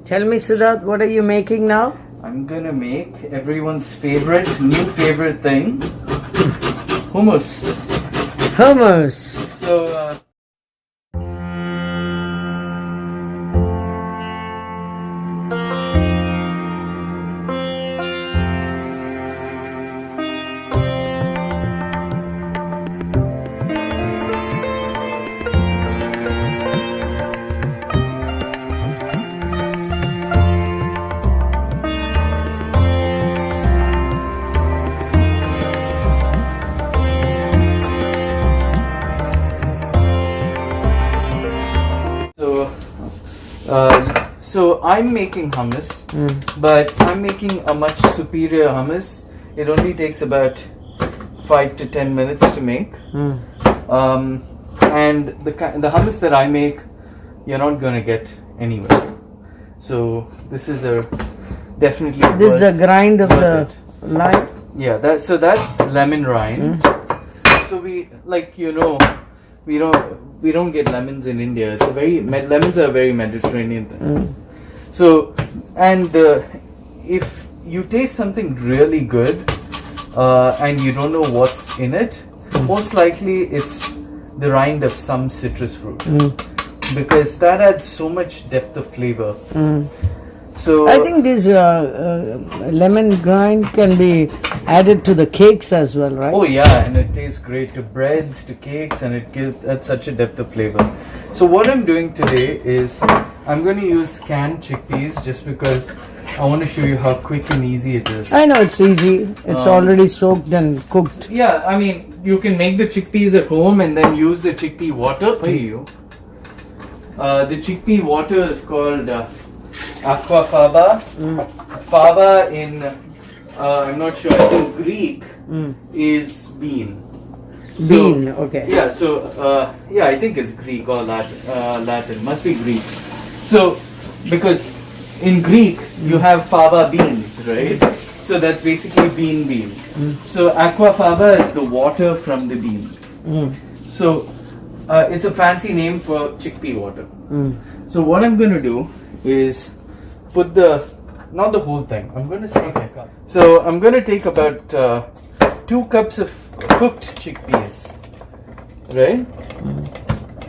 Tell me, Siddharth, what are you making now? I'm gonna make everyone's new favorite thing, hummus. Hummus. So, So I'm making hummus, but I'm making a much superior hummus. It only takes about 5 to 10 minutes to make. And the hummus that I make, you're not gonna get anywhere. So this is definitely. This is a grind of the lime. Yeah, that's lemon rind. So we don't get lemons in India. Lemons are a very Mediterranean thing. So, and if you taste something really good and you don't know what's in it, most likely it's the rind of some citrus fruit, because that adds so much depth of flavor. So I think this lemon grind can be added to the cakes as well, right? Oh yeah, and it tastes great to breads, to cakes, and it adds such a depth of flavor. So what I'm doing today is I'm going to use canned chickpeas, just because I want to show you how quick and easy it is. I know it's easy. It's already soaked and cooked. Yeah, I mean, you can make the chickpeas at home and then use the chickpea water. The chickpea water is called aquafaba. Fava in I'm not sure. I think Greek is bean. Bean, okay. Yeah. So I think it's Greek or Latin. Must be Greek. So because in Greek you have fava beans, right? So that's basically bean. So aquafaba is the water from the bean. So it's a fancy name for chickpea water. So what I'm going to do is put not the whole thing. I'm going to take a cup. So I'm going to take about 2 cups of cooked chickpeas, right?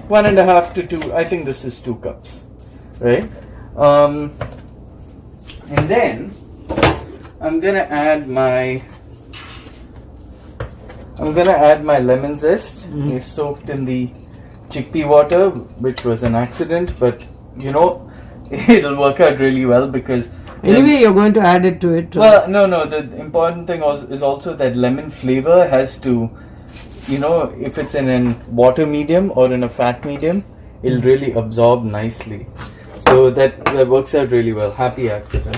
1.5 to 2. I think this is 2 cups, right? And then I'm going to add my lemon zest. It's soaked in the chickpea water, which was an accident, but it'll work out really well because anyway you're going to add it to it. Well, no. The important thing is also that lemon flavor has to, if it's in a water medium or in a fat medium, it'll really absorb nicely. So that works out really well. Happy accident.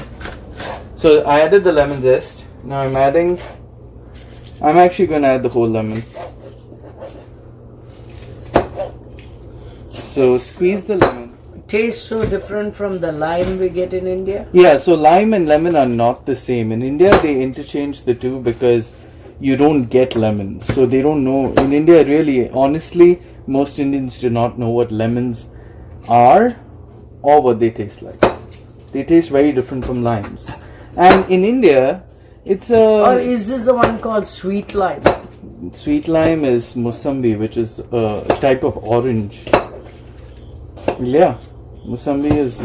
So I added the lemon zest. Now I'm actually going to add the whole lemon. So squeeze the lemon. Tastes so different from the lime we get in India? Yeah, so lime and lemon are not the same. In India, they interchange the two because you don't get lemons. So they don't know. In India, really, honestly, most Indians do not know what lemons are or what they taste like. They taste very different from limes. And in India, it's Or is this the one called sweet lime? Sweet lime is Musambi, which is a type of orange. Yeah. Musambi is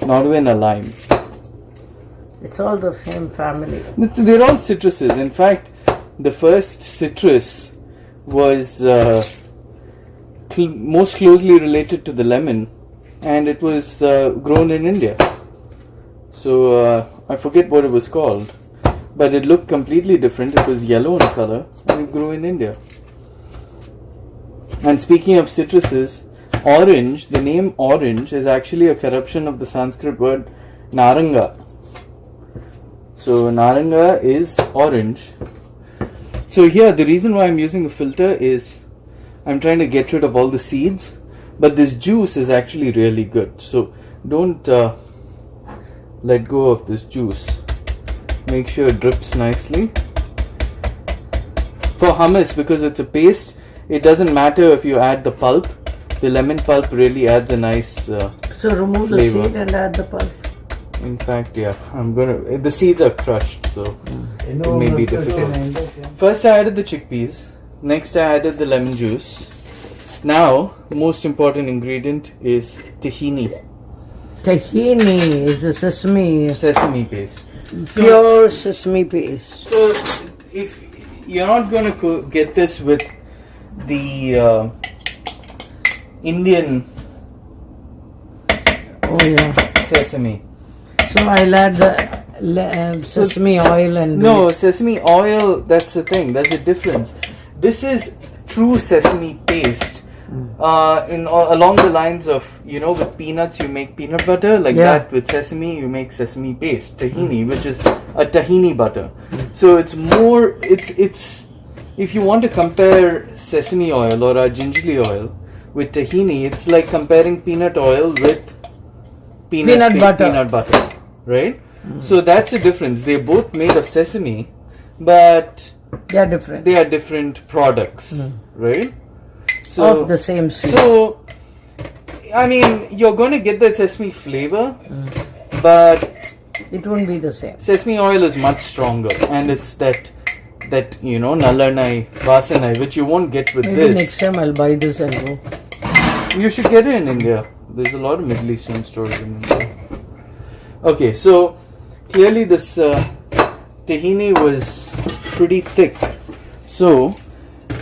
not even a lime. It's all the same family. They're all citruses. In fact, the first citrus was most closely related to the lemon, and it was grown in India. So I forget what it was called, but it looked completely different. It was yellow in color, and it grew in India. And speaking of citruses, orange, the name orange is actually a corruption of the Sanskrit word naranga. So naranga is orange. So here the reason why I'm using a filter is I'm trying to get rid of all the seeds, but this juice is actually really good. So don't let go of this juice. Make sure it drips nicely. For hummus, because it's a paste, it doesn't matter if you add the pulp. The lemon pulp really adds a nice So remove flavor. the seed and add the pulp. In fact, yeah, the seeds are crushed, so it may be difficult. First I added the chickpeas, next I added the lemon juice. Now, most important ingredient is tahini. Tahini is a Sesame paste. pure sesame paste. So, if you're not going to get this with the Indian sesame. So I'll add the sesame oil and No, sesame oil, that's the thing, that's the difference. This is true sesame paste. Along the lines of, with peanuts you make peanut butter, like that with sesame you make sesame paste, tahini, which is a tahini butter. So it's more, it's if you want to compare sesame oil or a gingerly oil with tahini, it's like comparing peanut oil with peanut butter, right? So that's the difference. They're both made of sesame, but they are different. They are different products, right? So, of the same seed. So, I mean, you're going to get that sesame flavor, but it won't be the same. Sesame oil is much stronger, and it's that nalanai, vasanai, which you won't get with Maybe this. Next time I'll buy this and go. You should get it in India. There's a lot of Middle Eastern stores in India. Okay, so clearly this tahini was pretty thick. So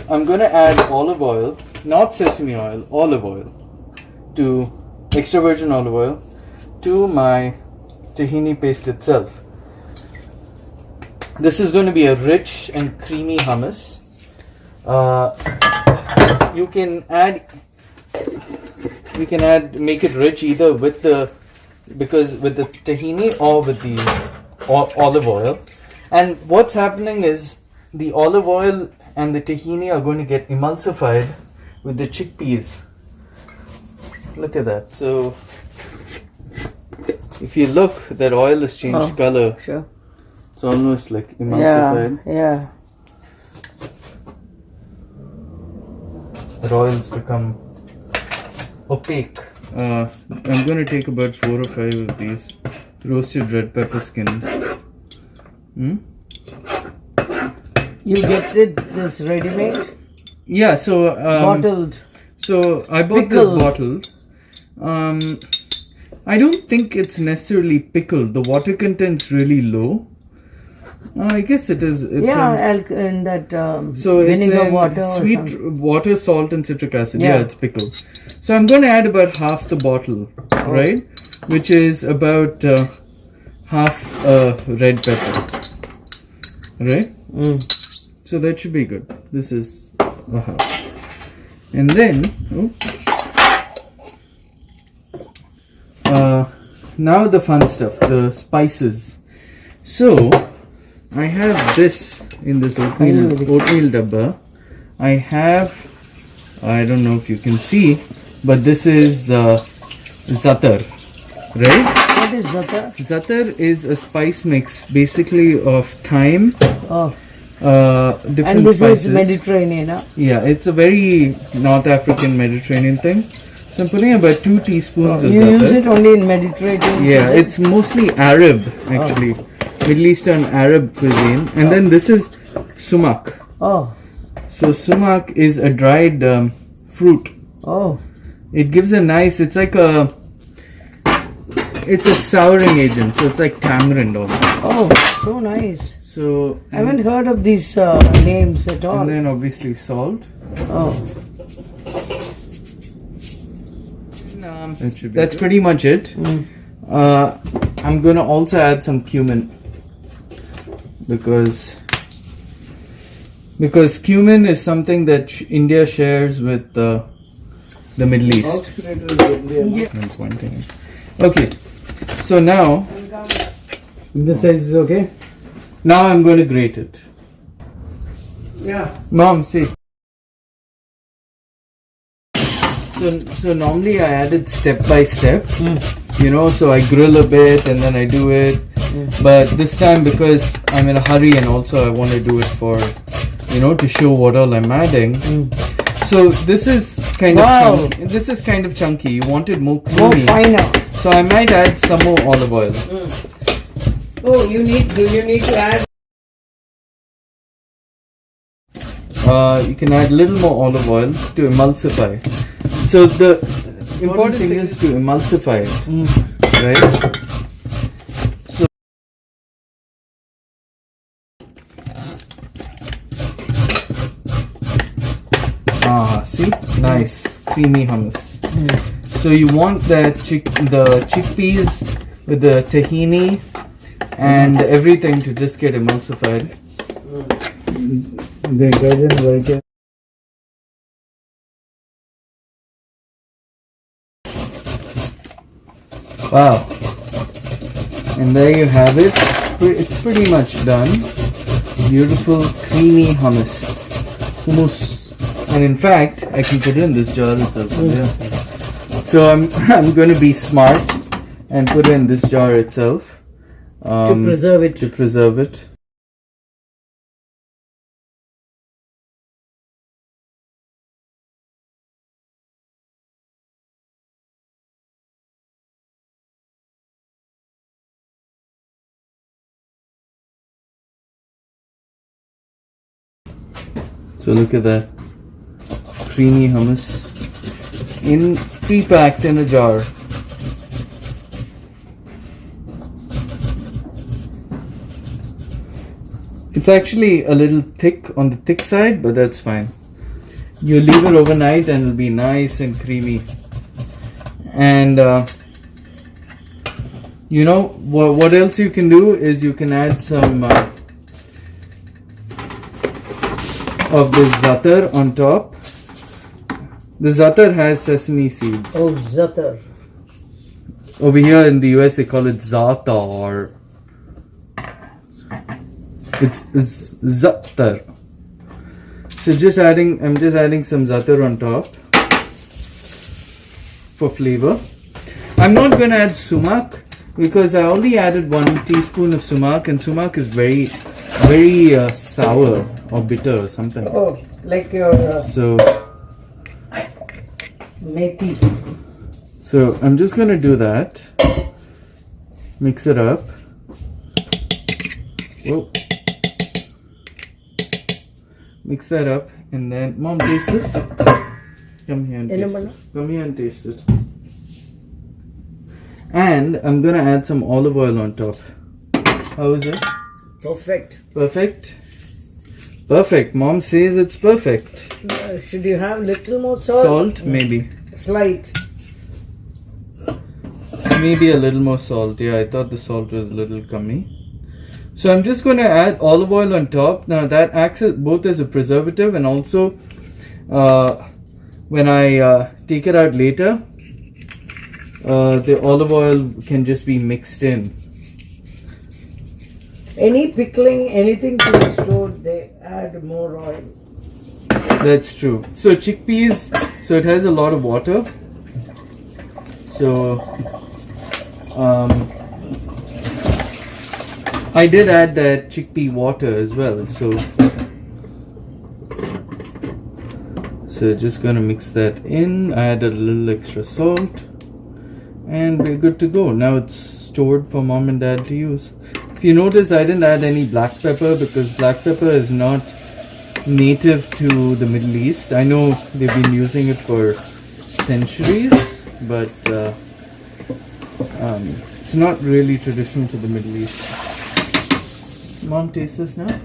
I'm going to add olive oil, not sesame oil, olive oil, to extra virgin olive oil to my tahini paste itself. This is going to be a rich and creamy hummus. You can make it rich either with the tahini or with the olive oil. And what's happening is the olive oil and the tahini are going to get emulsified with the chickpeas. Look at that. So if you look, that oil has changed color. Sure. It's almost like emulsified. Yeah. The oil's become opaque. I'm going to take about 4 or 5 of these roasted red pepper skins. You get this ready-made? Yeah, so bottled. So I bought this bottled. I don't think it's necessarily pickled. The water content's really low. I guess it is. It's in that so vinegar it's water. Sweet water, salt, and citric acid. Yeah, it's pickled. So I'm going to add about half the bottle, right? Which is about half red pepper, right? So that should be good. This is a half. And then, now the fun stuff, the spices. So I have this in this oatmeal dabba. I have, I don't know if you can see, but this is zatar, right? What is zatar? Zatar is a spice mix, basically of thyme. Different and this spices. is Mediterranean, huh? Yeah, it's a very North African Mediterranean thing. So I'm putting about 2 teaspoons of you zatar. use it only in Mediterranean? Yeah, it's mostly Arab actually. Middle Eastern Arab cuisine. And then this is sumac. So sumac is a dried fruit. It gives a nice, it's a souring agent, so it's like tamarind almost. So nice. So I haven't heard of these names at all. And then obviously salt. That's pretty much it. I'm gonna also add some cumin because cumin is something that India shares with the Middle East. Okay, so now this size is okay. Now I'm going to grate it. Yeah. Mom, see. So normally I add it step by step. So I grill a bit and then I do it. But this time, because I'm in a hurry and also I want to do it for, to show what all I'm adding. So this is kind Wow. of chunky. This is kind of chunky. You wanted more More creamy. finer. So I might add some more olive oil. Oh, do you need to add? You can add a little more olive oil to emulsify. So the important thing is to emulsify it, right? So see, nice creamy hummus. So you want the chickpeas with the tahini and everything to just get emulsified. Wow. And there you have it. It's pretty much done. Beautiful creamy hummus. And in fact, I can put it in this jar itself. Yeah. So I'm going to be smart and put it in this jar itself. To preserve it. To preserve it. So look at that. Creamy hummus pre-packed in a jar. It's actually a little thick on the thick side, but that's fine. You leave it overnight and it'll be nice and creamy. And you know what else you can do is you can add some of this za'atar on top. The za'atar has sesame seeds. Oh, za'atar. Over here in the US they call it za'atar. It's za'atar. So I'm just adding some za'atar on top for flavor. I'm not going to add sumac because I only added 1 teaspoon of sumac, and sumac is very sour or bitter or something. Oh, like your So methi. So I'm just going to do that. Mix it up. Whoa. Mix that up, and then Mom, taste this. Come here and taste it. Come here and taste it. And I'm gonna add some olive oil on top. How is it? Perfect. Perfect. Perfect. Mom says it's perfect. Should you have little more salt? Salt, maybe. Slight. Maybe a little more salt. Yeah, I thought the salt was a little cummy. So I'm just going to add olive oil on top. Now that acts both as a preservative, and also when I take it out later, the olive oil can just be mixed in. Any pickling, anything to be stored, they add more oil. That's true. So chickpeas, so it has a lot of water. So I did add that chickpea water as well. So just gonna mix that in. I added a little extra salt, and we're good to go. Now it's stored for Mom and Dad to use. If you notice, I didn't add any black pepper because black pepper is not native to the Middle East. I know they've been using it for centuries, but it's not really traditional to the Middle East. Mom, taste this now.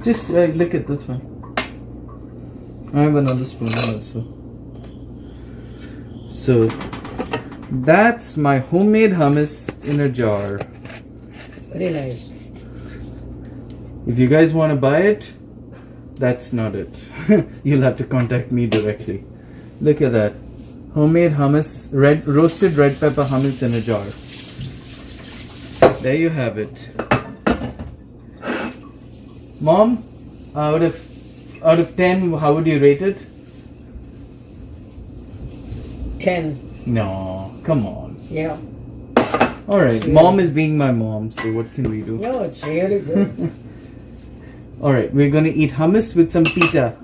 Just lick it, that's fine. I have another spoon also. So that's my homemade hummus in a jar. Very nice. If you guys want to buy it, that's not it. You'll have to contact me directly. Look at that. Homemade hummus, roasted red pepper hummus in a jar. There you have it. Mom, out of 10, how would you rate it? 10. No, come on. Yeah. Alright, Mom is being my mom, so what can we do? No, it's really good. All right, we're gonna eat hummus with some pita.